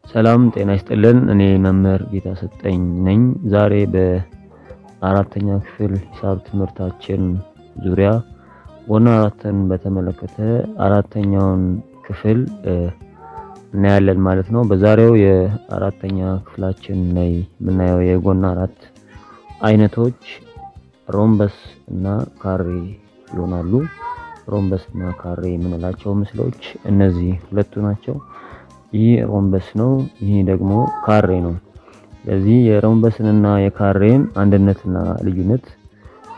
ሰላም ጤና ይስጥልን። እኔ መምህር ጌታሰጠኝ ነኝ። ዛሬ በአራተኛ ክፍል ሂሳብ ትምህርታችን ዙሪያ ጎን አራትን በተመለከተ አራተኛውን ክፍል እናያለን ማለት ነው። በዛሬው የአራተኛ ክፍላችን ላይ የምናየው የጎን አራት አይነቶች ሮምበስ እና ካሬ ይሆናሉ። ሮምበስ እና ካሬ የምንላቸው ምስሎች እነዚህ ሁለቱ ናቸው። ይህ ሮምበስ ነው፣ ይህ ደግሞ ካሬ ነው። ስለዚህ የሮምበስንና የካሬን አንድነትና ልዩነት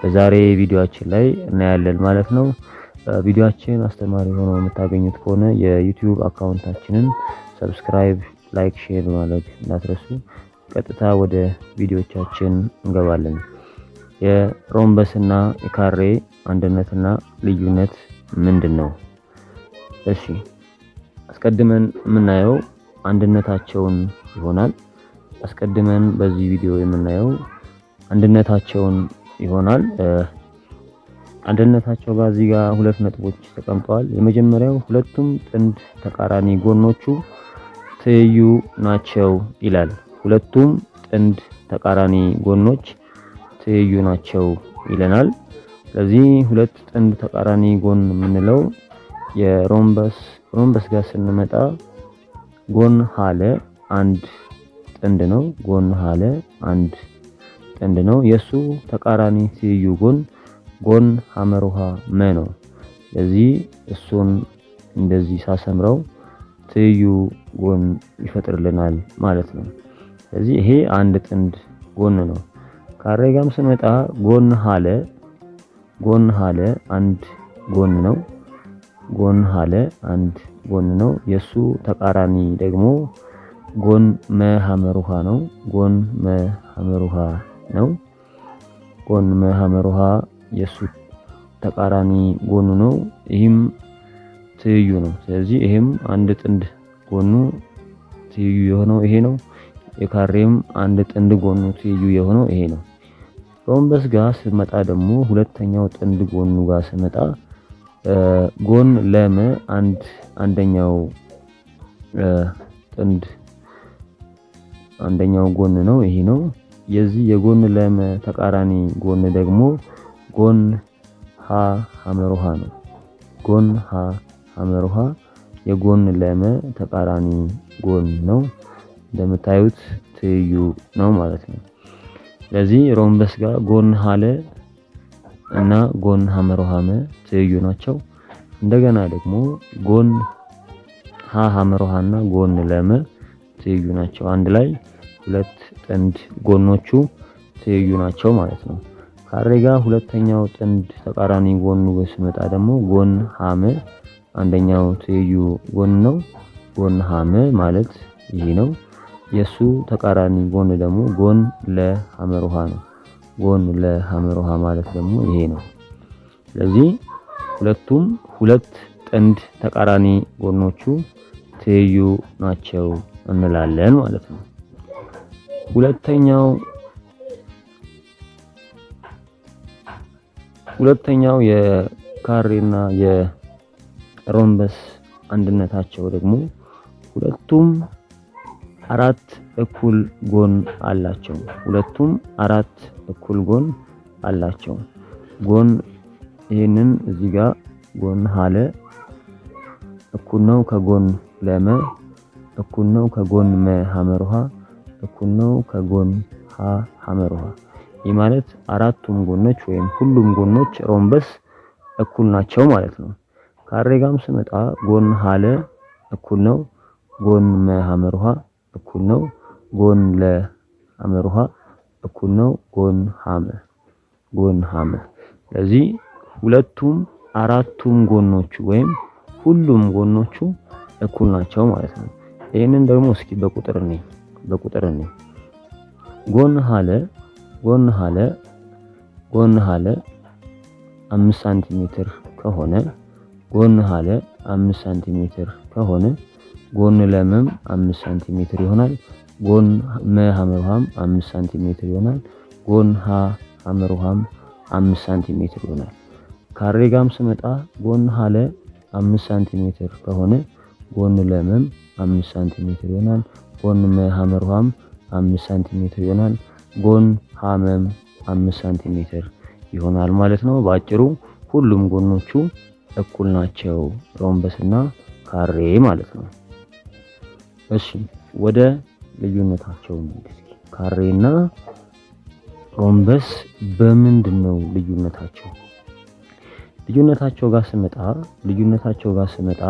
በዛሬ ቪዲዮአችን ላይ እናያለን ማለት ነው። ቪዲዮአችን አስተማሪ ሆኖ የምታገኙት ከሆነ የዩቲዩብ አካውንታችንን ሰብስክራይብ፣ ላይክ፣ ሼር ማድረግ እንዳትረሱ። ቀጥታ ወደ ቪዲዮቻችን እንገባለን። የሮምበስና የካሬ አንድነትና ልዩነት ምንድነው? እሺ አስቀድመን የምናየው አንድነታቸውን ይሆናል። አስቀድመን በዚህ ቪዲዮ የምናየው አንድነታቸውን ይሆናል። አንድነታቸው ጋር እዚህ ጋር ሁለት ነጥቦች ተቀምጠዋል። የመጀመሪያው ሁለቱም ጥንድ ተቃራኒ ጎኖቹ ትይዩ ናቸው ይላል። ሁለቱም ጥንድ ተቃራኒ ጎኖች ትይዩ ናቸው ይለናል። ስለዚህ ሁለት ጥንድ ተቃራኒ ጎን የምንለው የሮምበስ ጋር ስንመጣ ጎን ሀለ አንድ ጥንድ ነው። ጎን ሀለ አንድ ጥንድ ነው። የሱ ተቃራኒ ትይዩ ጎን ሐመሩሃ መ ነው። ስለዚህ እሱን እንደዚህ ሳሰምረው ትይዩ ጎን ይፈጥርልናል ማለት ነው። ስለዚህ ይሄ አንድ ጥንድ ጎን ነው። ካሬ ጋርም ስንመጣ ጎን ሀለ አንድ ጎን ነው። ጎን ሀለ አንድ ጎን ነው። የሱ ተቃራኒ ደግሞ ጎን መ ሐመሩሃ ነው። ጎን መ ሐመሩሃ ነው። ጎን መ ሐመሩሃ የሱ ተቃራኒ ጎኑ ነው። ይህም ትይዩ ነው። ስለዚህ ይሄም አንድ ጥንድ ጎኑ ትይዩ የሆነው ይሄ ነው። የካሬም አንድ ጥንድ ጎኑ ትይዩ የሆነው ይሄ ነው። ሮምበስ ጋር ስመጣ ደግሞ ሁለተኛው ጥንድ ጎኑ ጋር ስመጣ ጎን ለመ አንደኛው ጥንድ አንደኛው ጎን ነው። ይሄ ነው። የዚህ የጎን ለመ ተቃራኒ ጎን ደግሞ ጎን ሀ ሐመሩሃ ነው። ጎን ሀ ሐመሩሃ የጎን ለመ ተቃራኒ ጎን ነው። እንደምታዩት ትይዩ ነው ማለት ነው። ስለዚህ ሮምበስ ጋር ጎን ሀለ እና ጎን ሐመሩሃ መ ትይዩ ናቸው። እንደገና ደግሞ ጎን ሀ ሐመሩሃ እና ጎን ለመ ትይዩ ናቸው። አንድ ላይ ሁለት ጥንድ ጎኖቹ ትይዩ ናቸው ማለት ነው። ካሬ ጋር ሁለተኛው ጥንድ ተቃራኒ ጎኑ ስመጣ ደግሞ ጎን ሀመ አንደኛው ትይዩ ጎን ነው። ጎን ሀመ ማለት ይሄ ነው። የሱ ተቃራኒ ጎን ደግሞ ጎን ለሐመሩሃ ነው። ጎን ለሐመሩሃ ማለት ደግሞ ይሄ ነው። ስለዚህ ሁለቱም ሁለት ጥንድ ተቃራኒ ጎኖቹ ትይዩ ናቸው እንላለን ማለት ነው። ሁለተኛው የካሬና የሮምበስ አንድነታቸው ደግሞ ሁለቱም አራት እኩል ጎን አላቸው። ሁለቱም አራት እኩል ጎን አላቸው። ጎን ይሄንን እዚህ ጋር ጎን ሀለ እኩል ነው ከጎን ለመ እኩል ነው ከጎን መ ሐመሩሃ እኩል ነው ከጎን ሀ ሐመሩሃ። ይህ ማለት አራቱም ጎኖች ወይም ሁሉም ጎኖች ሮምበስ እኩል ናቸው ማለት ነው። ካሬ ጋርም ስመጣ ጎን ሀለ እኩል ነው ጎን መ ሐመሩሃ እኩል ነው ጎን ለ ሐመሩሃ እኩል ነው ጎን ሐመ። ስለዚህ ሁለቱም አራቱም ጎኖቹ ወይም ሁሉም ጎኖቹ እኩል ናቸው ማለት ነው። ይሄንን ደግሞ እስኪ በቁጥር እንይ። ጎን ሀለ 5 ሳንቲሜትር ከሆነ ጎን ሀለ 5 ሳንቲሜትር ከሆነ ጎን ለመም 5 ሳንቲሜትር ይሆናል። ጎን መ ሐመሩሃም 5 ሳንቲሜትር ይሆናል። ጎን ሀ ሐመሩሃም 5 ሳንቲሜትር ይሆናል። ካሬ ጋርም ስመጣ ጎን ሀለ 5 ሳንቲሜትር ከሆነ ጎን ለመም 5 ሳንቲሜትር ይሆናል። ጎን መ ሐመርሃም 5 ሳንቲሜትር ይሆናል። ጎን ሐመም 5 ሳንቲሜትር ይሆናል ማለት ነው። በአጭሩ ሁሉም ጎኖቹ እኩል ናቸው ሮምበስና ካሬ ማለት ነው። እሺ ወደ ልዩነታቸው እንግዲህ ካሬና ሮምበስ በምንድነው ልዩነታቸው? ልዩነታቸው ጋር ስመጣ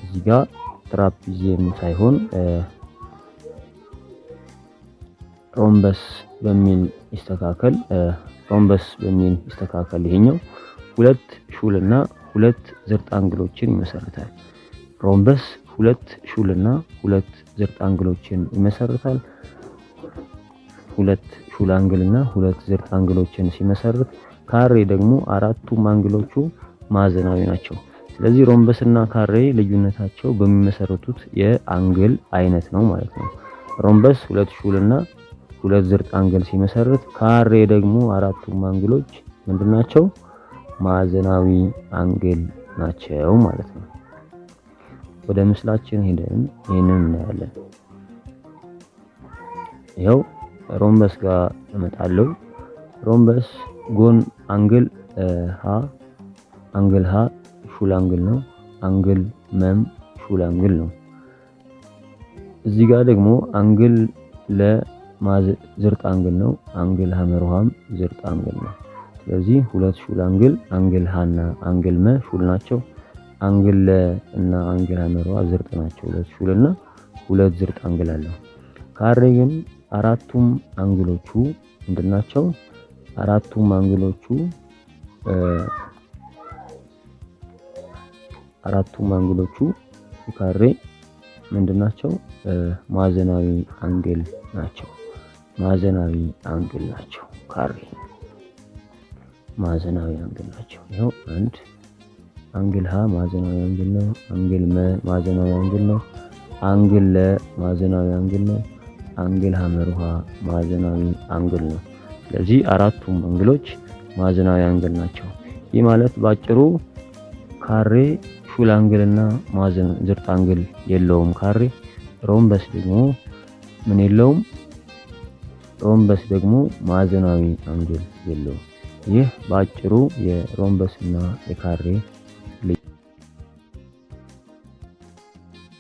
እዚህ ጋር ትራፒዚየም ሳይሆን ሮምበስ በሚል ይስተካከል። ይሄኛው ሁለት ሹልና ሁለት ዝርጣንግሎችን ይመሰርታል። ሮምበስ ሁለት ሹልና ሁለት ዝርጣንግሎችን ይመሰርታል። ሁለት ሹል አንግልና ሁለት ዝርጣንግሎችን ሲመሰርት፣ ካሬ ደግሞ አራቱም አንግሎቹ ማዕዘናዊ ናቸው። ስለዚህ ሮምበስና ካሬ ልዩነታቸው በሚመሰርቱት የአንግል አይነት ነው ማለት ነው። ሮምበስ ሁለት ሹልና ሁለት ዝርጣንግል ሲመሰርት፣ ካሬ ደግሞ አራቱም አንግሎች ምንድናቸው? ማዕዘናዊ አንግል ናቸው ማለት ነው። ወደ ምስላችን ሄደን ይሄንን እናያለን። ይኸው ሮምበስ ጋር እመጣለሁ። ሮምበስ ጎን አንግል ሀ ሹል አንግል ነው። አንግል መም ሹል አንግል ነው። እዚህ ጋር ደግሞ አንግል ዝርጥ አንግል ነው። አንግል ሐመርሃም ዝርጥ አንግል ነው። ስለዚህ ሁለት ሹል አንግል ሀና አንግል መ ሹል ናቸው። አንግል ለ እና አንግል ሐመርሃ ዝርጥ ናቸው። ሁለት ሹልና ሁለት ዝርጥ አንግል አለው። ካሬ ግን አራቱም አንግሎቹ ምንድናቸው? አራቱም አንግሎቹ ካሬ ምንድናቸው? ማዕዘናዊ አንግል ናቸው። ማዕዘናዊ አንግል ናቸው። ካሬ ማዕዘናዊ አንግል ናቸው። ይኸው አንድ አንግል ሀ ማዕዘናዊ አንግል ነው። አንግል መ ማዕዘናዊ አንግል ነው። አንግል ለ ማዕዘናዊ አንግል ነው። አንግል ሐመርሃ ማዕዘናዊ አንግል ነው። ስለዚህ አራቱም አንግሎች ማዕዘናዊ አንግል ናቸው። ይህ ማለት ባጭሩ ካሬ ሹል አንግልና ማዕዘን ዝርጥ አንግል የለውም። ካሬ ሮምበስ ደግሞ ምን የለውም? ሮምበስ ደግሞ ማዕዘናዊ አንግል የለውም። ይህ ባጭሩ የሮምበስና የካሬ